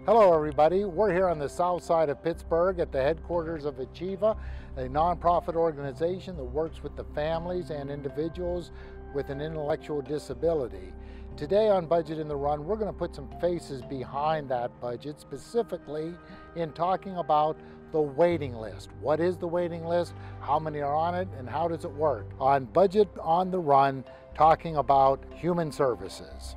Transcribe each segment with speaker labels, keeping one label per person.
Speaker 1: Hello everybody, we're here on the south side of Pittsburgh at the headquarters of ACHIEVA, a nonprofit organization that works with the families and individuals with an intellectual disability. Today on Budget in the Run, we're going to put some faces behind that budget, specifically in talking about the waiting list. What is the waiting list? How many are on it? And how does it work? On Budget on the Run, talking about human services.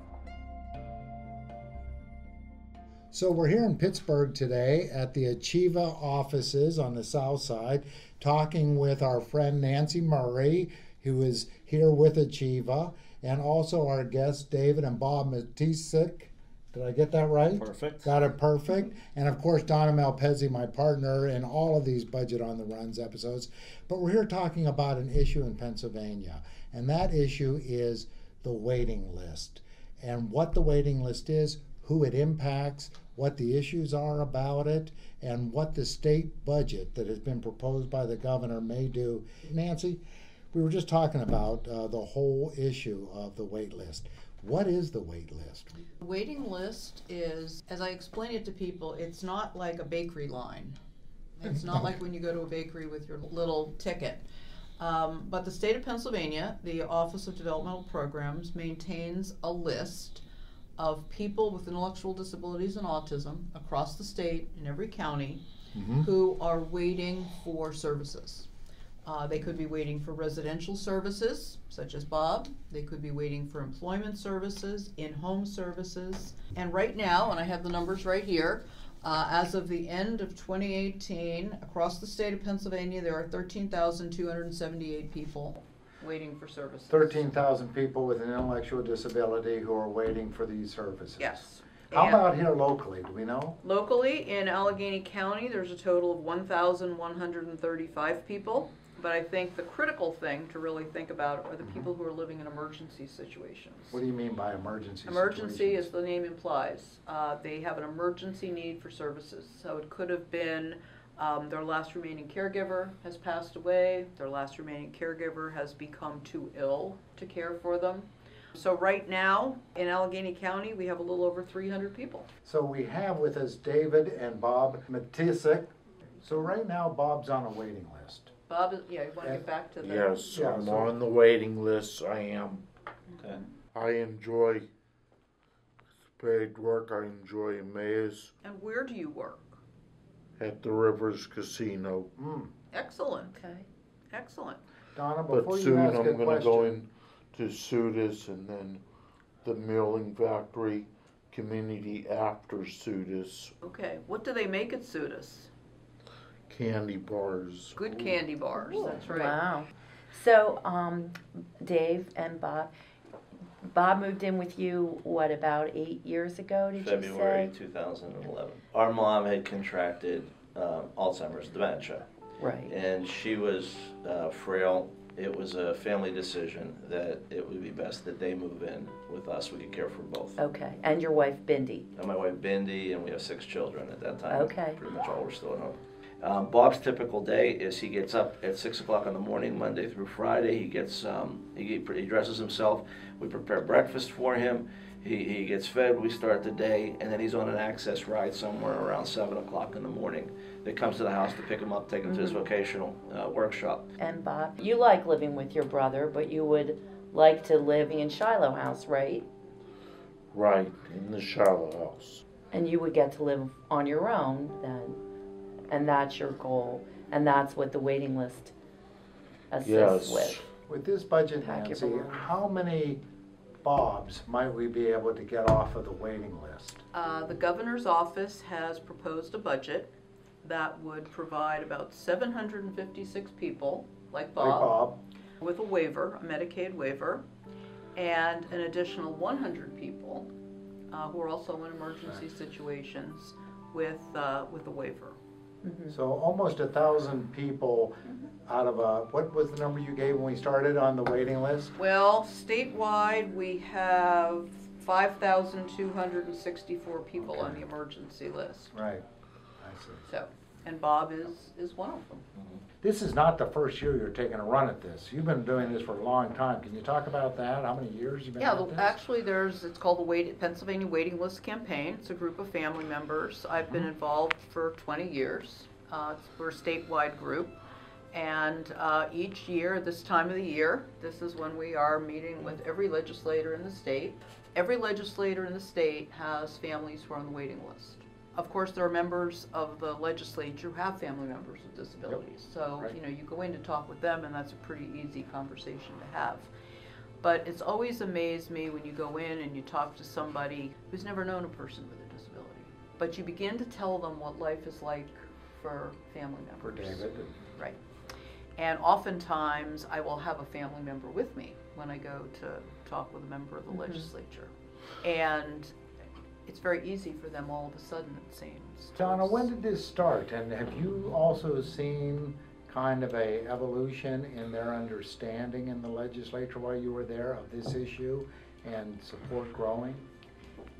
Speaker 1: So we're here in Pittsburgh today at the ACHIEVA offices on the south side, talking with our friend Nancy Murray, who is here with ACHIEVA, and also our guests David and Bob Matesic. Did I get that right?
Speaker 2: Perfect.
Speaker 1: Got it perfect. And of course, Donna, my partner in all of these Budget on the Runs episodes. But we're here talking about an issue in Pennsylvania, and that issue is the waiting list. And what the waiting list is, who it impacts, what the issues are about it, and what the state budget that has been proposed by the governor may do. Nancy, we were just talking about the whole issue of the wait list. What is the wait list?
Speaker 3: The waiting list is, as I explain it to people, it's not like a bakery line. It's not like when you go to a bakery with your little ticket. But the state of Pennsylvania, the Office of Developmental Programs, maintains a list of people with intellectual disabilities and autism across the state in every county who are waiting for services. They could be waiting for residential services, such as Bob. They could be waiting for employment services, in-home services. And right now, and I have the numbers right here, as of the end of 2018, across the state of Pennsylvania, there are 13,278 people waiting for services.
Speaker 1: 13,000 people with an intellectual disability who are waiting for these services.
Speaker 3: Yes.
Speaker 1: How about here locally? Do we know?
Speaker 3: Locally, in Allegheny County, there's a total of 1,135 people. But I think the critical thing to really think about are the people who are living in emergency situations.
Speaker 1: What do you mean by emergency
Speaker 3: Emergency,
Speaker 1: situations?
Speaker 3: as the name implies. They have an emergency need for services. So it could have been their last remaining caregiver has passed away, their last remaining caregiver has become too ill to care for them. So right now, in Allegheny County, we have a little over 300 people.
Speaker 1: So we have with us David and Bob Matesic. So right now, Bob's on a waiting list.
Speaker 3: Bob, yeah, you want to get back to the...
Speaker 2: Yes,
Speaker 1: Yeah,
Speaker 2: I'm
Speaker 1: so-
Speaker 2: on the waiting list. I am.
Speaker 3: Okay.
Speaker 2: I enjoy paid work. I enjoy maze
Speaker 3: And where do you work?
Speaker 2: at the Rivers Casino.
Speaker 3: Excellent. Okay. Excellent.
Speaker 1: Donna,
Speaker 2: But
Speaker 1: before you
Speaker 2: soon
Speaker 1: ask
Speaker 2: I'm
Speaker 1: a
Speaker 2: going to
Speaker 1: question,
Speaker 2: go into Sudis and then the milling factory community after Sudis.
Speaker 3: Okay. What do they make at Sudis?
Speaker 2: Candy bars.
Speaker 3: Good candy bars. That's right.
Speaker 4: Wow. So, Dave and Bob moved in with you, what, about 8 years ago, did
Speaker 5: February
Speaker 4: you say?
Speaker 5: 2011. Our mom had contracted Alzheimer's dementia.
Speaker 4: Right.
Speaker 5: And she was frail. It was a family decision that it would be best that they move in with us. We could care for both.
Speaker 4: Okay. And your wife, Bindi?
Speaker 5: And my wife, Bindi, and we have 6 children at that time.
Speaker 4: Okay.
Speaker 5: Pretty much all were still at home. Bob's typical day is he gets up at 6 o'clock in the morning, Monday through Friday. He gets he dresses himself. We prepare breakfast for him. He gets fed. We start the day, and then he's on an access ride somewhere around 7 o'clock in the morning. That comes to the house to pick him up, take him to his vocational workshop.
Speaker 4: And Bob, you like living with your brother, but you would like to live in Shiloh House, right?
Speaker 2: Right, in the Shiloh House.
Speaker 4: And you would get to live on your own then. And that's your goal. And that's what the waiting list assists
Speaker 2: Yes.
Speaker 4: with.
Speaker 1: with this budget,
Speaker 4: Pack your
Speaker 1: Nancy,
Speaker 4: belongings.
Speaker 1: how many Bobs might we be able to get off of the waiting list?
Speaker 3: The governor's office has proposed a budget that would provide about 756 people, like
Speaker 1: Like Bob.
Speaker 3: with a waiver, a Medicaid waiver, and an additional 100 people who are also in emergency situations with a waiver.
Speaker 1: So almost 1,000 people out of what was the number you gave when we started on the waiting list?
Speaker 3: Well, statewide, we have 5,264 people on the emergency list.
Speaker 1: Right, I see.
Speaker 3: So, and Bob is one of them.
Speaker 1: This is not the first year you're taking a run at this. You've been doing this for a long time. Can you talk about that? How many years you've been
Speaker 3: Yeah,
Speaker 1: at this?
Speaker 3: actually it's called the Pennsylvania Waiting List Campaign. It's a group of family members. I've been involved for 20 years. We're a statewide group. And each year, this time of the year, this is when we are meeting with every legislator in the state. Every legislator in the state has families who are on the waiting list. Of course, there are members of the legislature who have family members with disabilities. So,
Speaker 1: Right.
Speaker 3: you go in to talk with them, and that's a pretty easy conversation to have. But it's always amazed me when you go in and you talk to somebody who's never known a person with a disability. But you begin to tell them what life is like for family members.
Speaker 1: For David.
Speaker 3: Right. And oftentimes, I will have a family member with me when I go to talk with a member of the legislature. And it's very easy for them all of a sudden, it seems.
Speaker 1: Donna, when did this start? And have you also seen kind of a evolution in their understanding in the legislature while you were there of this issue and support growing?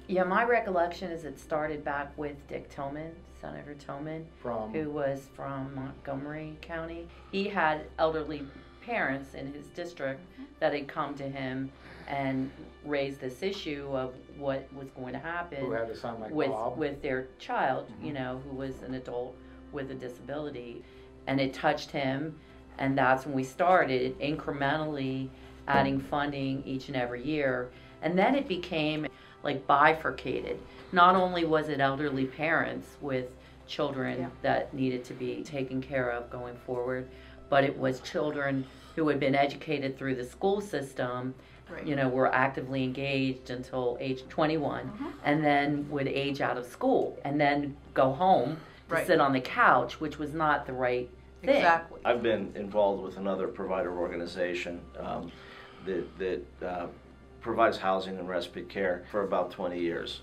Speaker 4: Yeah, my recollection is it started back with Dick Tillman, Senator Tillman, who was from Montgomery County. He had elderly parents in his district that had come to him and raised this issue of what was going to happen
Speaker 1: Who had a son like
Speaker 4: with
Speaker 1: Bob?
Speaker 4: with their child, who was an adult with a disability. And it touched him, and that's when we started incrementally adding funding each and every year. And then it became like bifurcated. Not only was it elderly parents with children that needed to be taken care of going forward, but it was children who had been educated through the school system, were actively engaged until age 21, and then would age out of school and then go home to sit on the couch, which was not the right thing.
Speaker 3: Exactly.
Speaker 5: I've been involved with another provider organization that provides housing and respite care for about 20 years.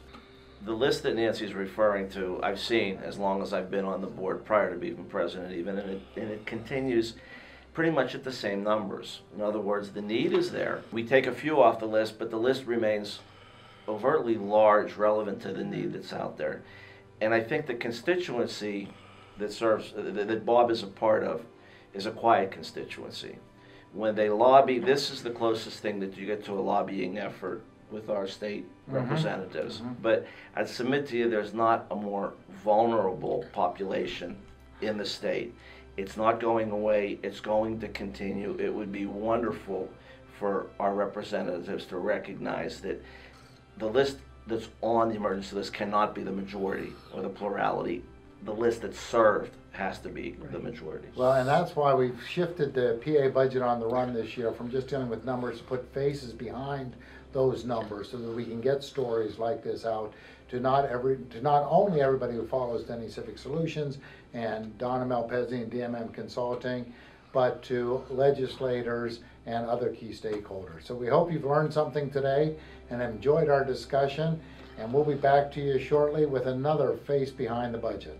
Speaker 5: The list that Nancy's referring to, I've seen as long as I've been on the board, prior to being president even, and it continues pretty much at the same numbers. In other words, the need is there. We take a few off the list, but the list remains overtly large, relevant to the need that's out there. And I think the constituency that Bob is a part of is a quiet constituency. When they lobby, this is the closest thing that you get to a lobbying effort with our state representatives. But I'd submit to you there's not a more vulnerable population in the state. It's not going away, it's going to continue. It would be wonderful for our representatives to recognize that the list that's on the emergency list cannot be the majority or the plurality. The list that's served has to be the majority.
Speaker 1: Well, and that's why we've shifted the PA budget on the run this year from just dealing with numbers to put faces behind those numbers so that we can get stories like this out to not only everybody who follows Denny Civic Solutions and Donna Matesic and DMM Consulting, but to legislators and other key stakeholders. So we hope you've learned something today and enjoyed our discussion, and we'll be back to you shortly with another Face Behind the Budget.